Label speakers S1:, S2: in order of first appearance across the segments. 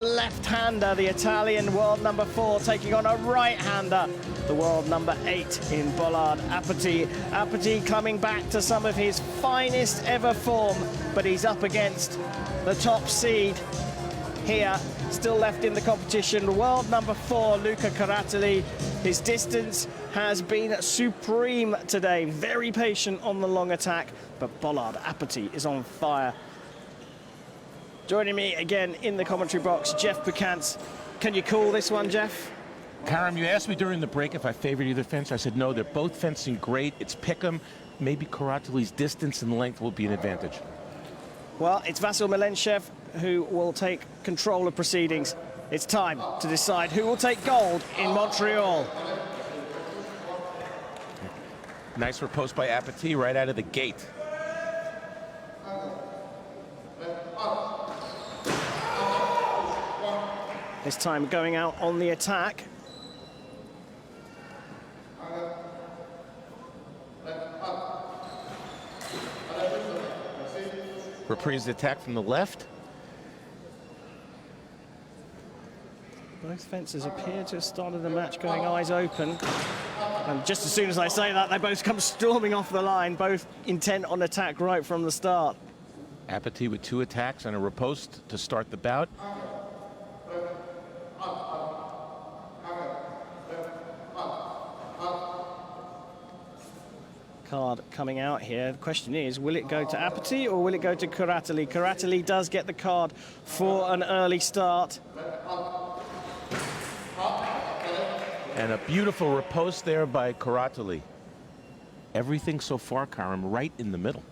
S1: Left-hander, the Italian world number 4, taking on a right-hander, the world number 8 in Bollard Apathy. Apathy coming back to some of his finest ever form, but he's up against the top seed here, still left in the competition. World number 4, Luca Caratali. His distance has been supreme today, very patient on the long attack, but Bollard Apathy is on fire. Joining me again in the commentary box, Jeff Picantz. Can you call this one, Jeff?
S2: Karim, you asked me during the break if I favored either fencer. I said no, they're both fencing great. It's pick'em. Maybe Caratali's distance and length will be an advantage.
S1: Well, it's Vasyl Milenchev who will take control of proceedings. It's time to decide who will take gold in Montreal.
S2: Nice riposte by Apathy right out of the gate.
S1: This time going out on the attack.
S2: Reprise the attack from the left.
S1: Both fencers appear to have started the match going eyes open. And just as soon as I say that, they both come storming off the line, both intent on attack right from the start.
S2: Apathy with 2 attacks and a riposte to start the bout.
S1: Card coming out here. The question is, will it go to Apathy or will it go to Caratali? Caratali does get the card for an early start.
S2: And a beautiful riposte there by Caratali. Everything so far, Karim, right in the middle.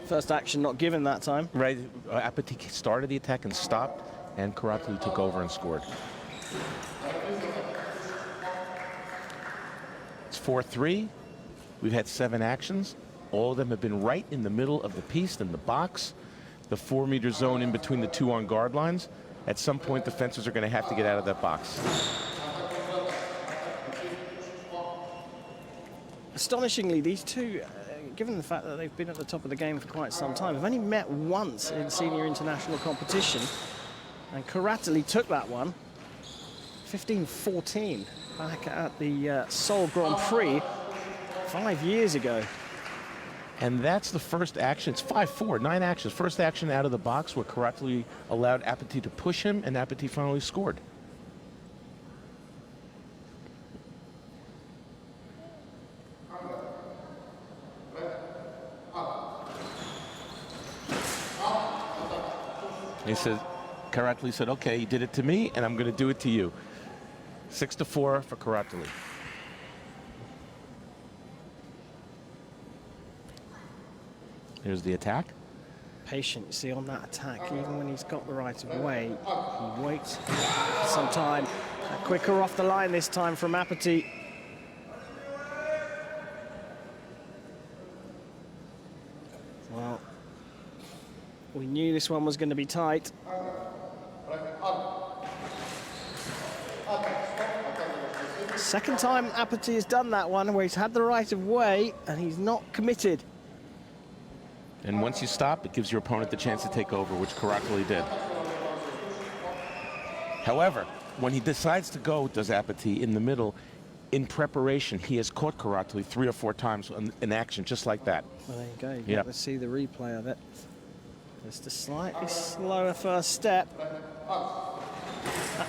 S1: First action not given that time.
S2: Right, Apathy started the attack and stopped, and Caratali took over and scored. It's 4-3. We've had 7 actions. All of them have been right in the middle of the piece, in the box, the 4-meter zone in between the 2 on-guard lines. At some point, the fencers are going to have to get out of that box.
S1: Astonishingly, these two, given the fact that they've been at the top of the game for quite some time, have only met once in senior international competition. And Caratali took that one 15-14 back at the Seoul Grand Prix 5 years ago.
S2: And that's the first action. It's 5-4, 9 actions. First action out of the box where Caratali allowed Apathy to push him, and Apathy finally scored. He said, Caratali said, okay, you did it to me, and I'm going to do it to you. 6-4 for Caratali. Here's the attack.
S1: Patient, you see, on that attack, even when he's got the right of way, he waits for some time. Quicker off the line this time from Apathy. Well, we knew this one was going to be tight. Second time Apathy has done that one where he's had the right of way and he's not committed.
S2: And once you stop, it gives your opponent the chance to take over, which Caratali did. However, when he decides to go, does Apathy, in the middle, in preparation, he has caught Caratali 3 or 4 times in action, just like that.
S1: Well, there you go. You get to see the replay of it. Just a slightly slower first step.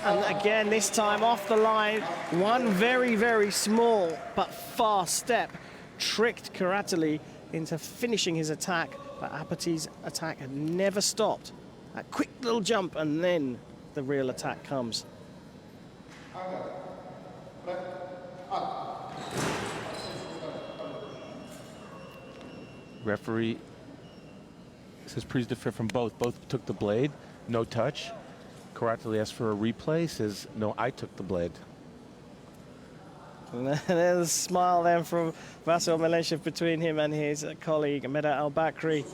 S1: And again, this time off the line, one very, very small but fast step tricked Caratali into finishing his attack, but Apathy's attack had never stopped. A quick little jump, and then the real attack comes.
S2: Referee says prise de fait from both. Both took the blade, no touch. Caratali asked for a replay, says, no, I took the blade.
S1: And there's a smile then from Vasyl Milenchev between him and his colleague, Mehmet Al-Bakri.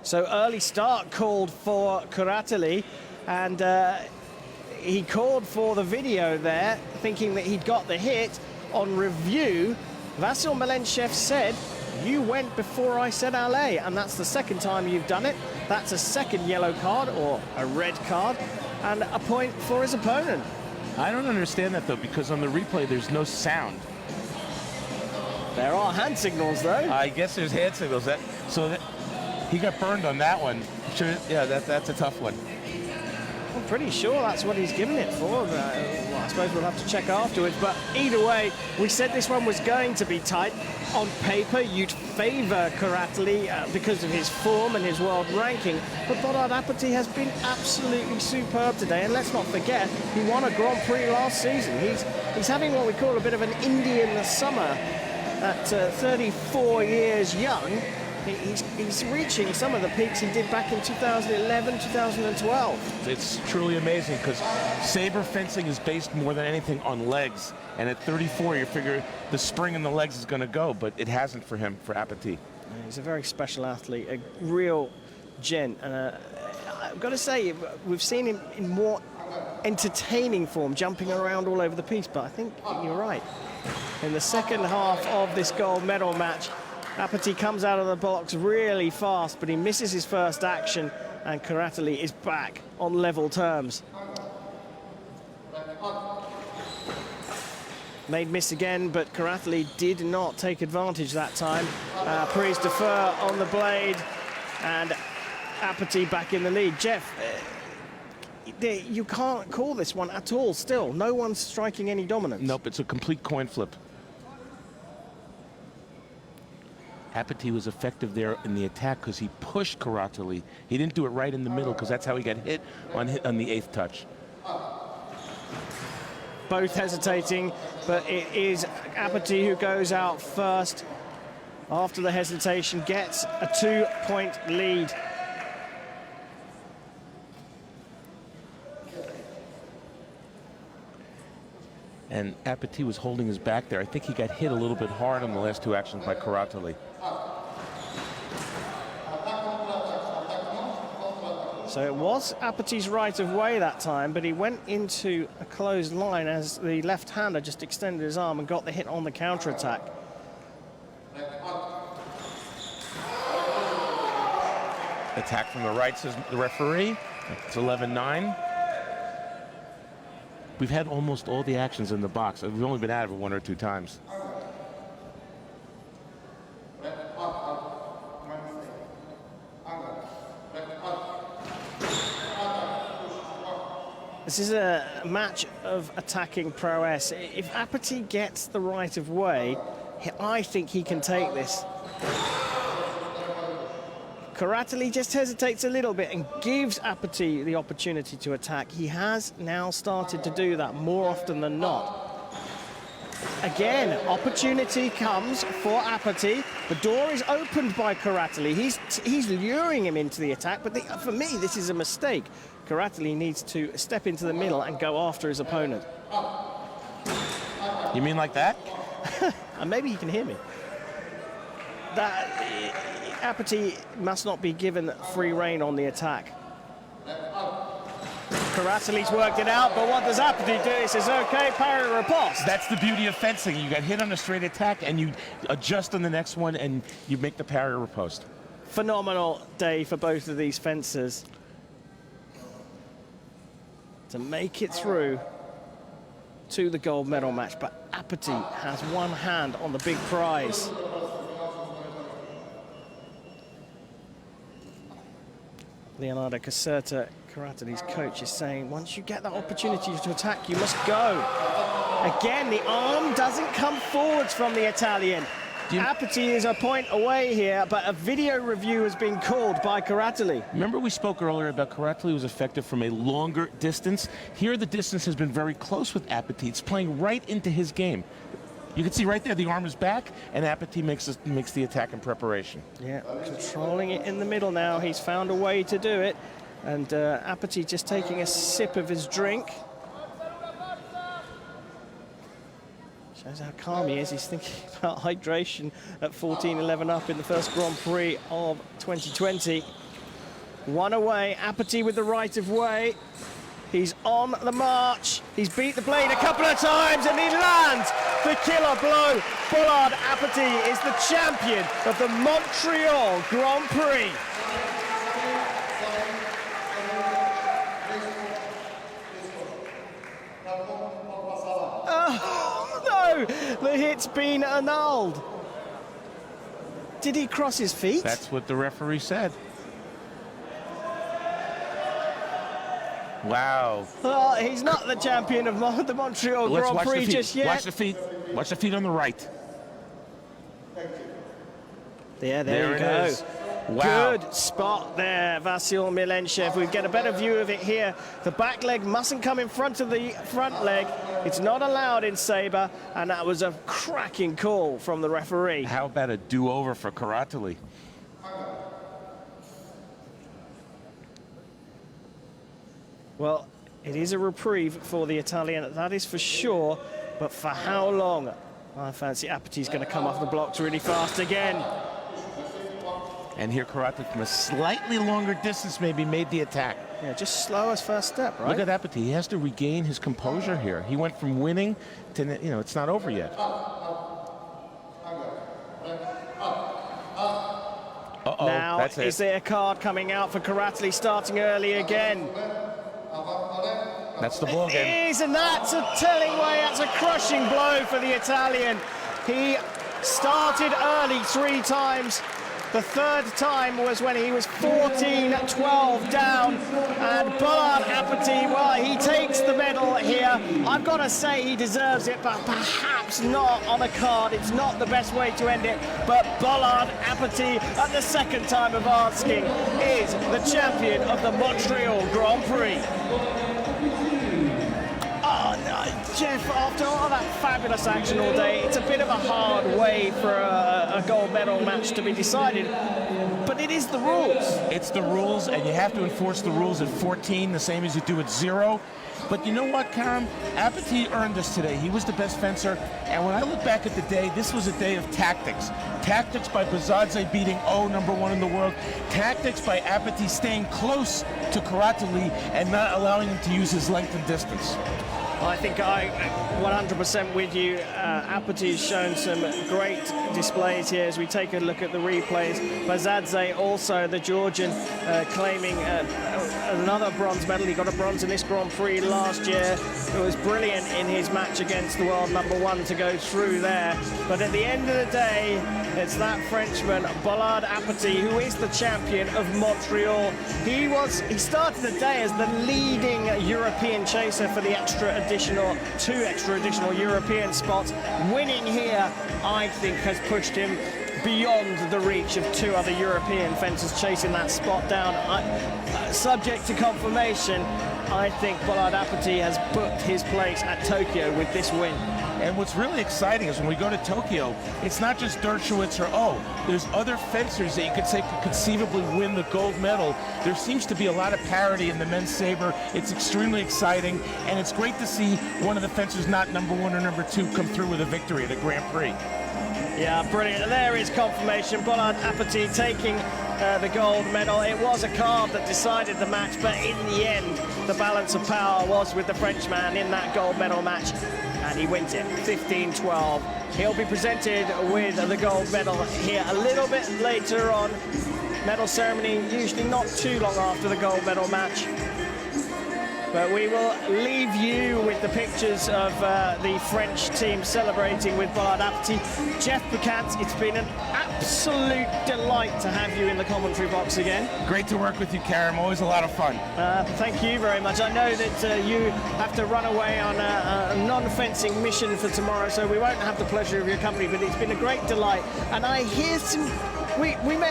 S1: So early start called for Kuratali, and he called for the video there, thinking that he'd got the hit. On review, Vasil Melenchev said, "You went before I said allez," and that's the second time you've done it. That's a second yellow card, or a red card, and a point for his opponent.
S2: I don't understand that, though, because on the replay, there's no sound.
S1: There are hand signals, though.
S2: I guess there's hand signals. He got burned on that one. Sure, yeah, that's a tough one.
S1: I'm pretty sure that's what he's given it for. Well, I suppose we'll have to check afterwards. But either way, we said this one was going to be tight. On paper, you'd favour Kuratali because of his form and his world ranking. But Bollard Apathy has been absolutely superb today. And let's not forget, he won a Grand Prix last season. He's having what we call a bit of an Indian summer at 34 years young. He's reaching some of the peaks he did back in 2011, 2012.
S2: It's truly amazing because Sabre fencing is based more than anything on legs. And at 34, you figure the spring in the legs is going to go, but it hasn't for him, for Apathy.
S1: He's a very special athlete, a real gent. And I've got to say, we've seen him in more entertaining form, jumping around all over the piece, but I think you're right. In the second half of this gold medal match, Apathy comes out of the box really fast, but he misses his first action, and Kuratali is back on level terms. Made miss again, but Kuratali did not take advantage that time. Pries defer on the blade, and Apathy back in the lead. Jeff, you can't call this one at all still. No one's striking any dominance.
S2: Nope, it's a complete coin flip. Apathy was effective there in the attack because he pushed Kuratali. He didn't do it right in the middle because that's how he got hit on the 8th touch.
S1: Both hesitating, but it is Apathy who goes out first. After the hesitation, gets a 2-point lead.
S2: And Apathy was holding his back there. I think he got hit a little bit hard on the last 2 actions by Kuratali.
S1: So it was Apathy's right of way that time, but he went into a closed line as the left-hander just extended his arm and got the hit on the counter-attack.
S2: Attack from the right, says the referee. It's 11-9. We've had almost all the actions in the box. We've only been out of it 1 or 2 times.
S1: This is a match of attacking prowess. If Apathy gets the right of way, I think he can take this. Kuratali just hesitates a little bit and gives Apathy the opportunity to attack. He has now started to do that more often than not. Again, opportunity comes for Apathy. The door is opened by Kuratali. He's luring him into the attack, but for me, this is a mistake. Kuratali needs to step into the middle and go after his opponent.
S2: You mean like that?
S1: And maybe he can hear me. Apathy must not be given free rein on the attack. Kuratali's worked it out, but what does Apathy do? He says, okay, parry riposte.
S2: That's the beauty of fencing. You got hit on a straight attack, and you adjust on the next one, and you make the parry riposte.
S1: Phenomenal day for both of these fencers to make it through to the gold medal match, but Apathy has one hand on the big prize. Leonardo Caserta, Kuratali's coach, is saying, once you get that opportunity to attack, you must go. Again, the arm doesn't come forwards from the Italian. Apathy is a point away here, but a video review has been called by Kuratali.
S2: Remember we spoke earlier about Kuratali was effective from a longer distance? Here the distance has been very close with Apathy. It's playing right into his game. You can see right there the arm is back, and Apathy makes the attack in preparation. Yeah,
S1: controlling it in the middle now. He's found a way to do it. And Apathy just taking a sip of his drink. Shows how calm he is. He's thinking about hydration at 14-11 up in the first Grand Prix of 2020. One away, Apathy with the right of way. He's on the march. He's beat the blade a couple of times and he lands the killer blow. Bollard Apathy is the champion of the Montreal Grand Prix. Oh no, the hit's been annulled. Did he cross his feet?
S2: That's what the referee said. Wow.
S1: Well, he's not the champion of the Montreal Grand Prix just yet.
S2: Watch the feet. Watch the feet on the right.
S1: Yeah, there you
S2: it
S1: go.
S2: is. Wow.
S1: Good spot there, Vasyl Milenchev. We get a better view of it here. The back leg mustn't come in front of the front leg. It's not allowed in Sabre, and that was a cracking call from the referee.
S2: How about a do-over for Karatali?
S1: Well, it is a reprieve for the Italian, that is for sure, but for how long? I fancy Apathy's going to come off the blocks really fast again.
S2: And here Karatali from a slightly longer distance maybe made the attack.
S1: Yeah, just slow as first step, right?
S2: Look at Apathy. He has to regain his composure here. He went from winning to, you know, it's not over yet. Uh-oh,
S1: now,
S2: that's it.
S1: Is there a card coming out for Karatali starting early again?
S2: That's the ball game.
S1: It is, and that's a telling way. That's a crushing blow for the Italian. He started early 3 times. The third time was when he was 14-12 down, and Bollard Apathy, well, he takes the medal here. I've got to say he deserves it, but perhaps not on a card. It's not the best way to end it, but Bollard Apathy, at the second time of asking, is the champion of the Montreal Grand Prix. Oh, no, Jeff, after all that fabulous action all day, it's a bit of a hard way for a gold medal match to be decided, but it is the rules.
S2: It's the rules, and you have to enforce the rules at 14, the same as you do at 0. But you know what, Karim? Apathy earned this today. He was the best fencer, and when I look back at the day, this was a day of tactics. Tactics by Bazadze beating #1 in the world. Tactics by Apathy staying close to Karatali and not allowing him to use his length and distance.
S1: I think I'm 100% with you. Apathy has shown some great displays here as we take a look at the replays. Bazadze, also the Georgian, claiming another bronze medal. He got a bronze in this Grand Prix last year. It was brilliant in his match against the world #1 to go through there. But at the end of the day, it's that Frenchman, Bollard Apathy, who is the champion of Montreal. He started the day as the leading European chaser for the two extra additional European spots. Winning here, I think, has pushed him beyond the reach of 2 other European fencers chasing that spot down. Subject to confirmation, I think Bollard Apathy has booked his place at Tokyo with this win.
S2: And what's really exciting is when we go to Tokyo, it's not just Dershowitz or there's other fencers that you could say could conceivably win the gold medal. There seems to be a lot of parity in the men's saber. It's extremely exciting, and it's great to see one of the fencers not #1 or #2 come through with a victory at a Grand Prix.
S1: Yeah, brilliant. There is confirmation. Bollard Apathy taking the gold medal. It was a card that decided the match, but in the end, the balance of power was with the Frenchman in that gold medal match, and he wins it 15-12. He'll be presented with the gold medal here a little bit later on. Medal ceremony usually not too long after the gold medal match. But we will leave you with the pictures of the French team celebrating with Bollard Apathy. Jeff Bucant, it's been an absolute delight to have you in the commentary box again.
S2: Great to work with you, Karim. Always a lot of fun.
S1: Thank you very much. I know that you have to run away on a non-fencing mission for tomorrow, so we won't have the pleasure of your company, but it's been a great delight. And I hear we may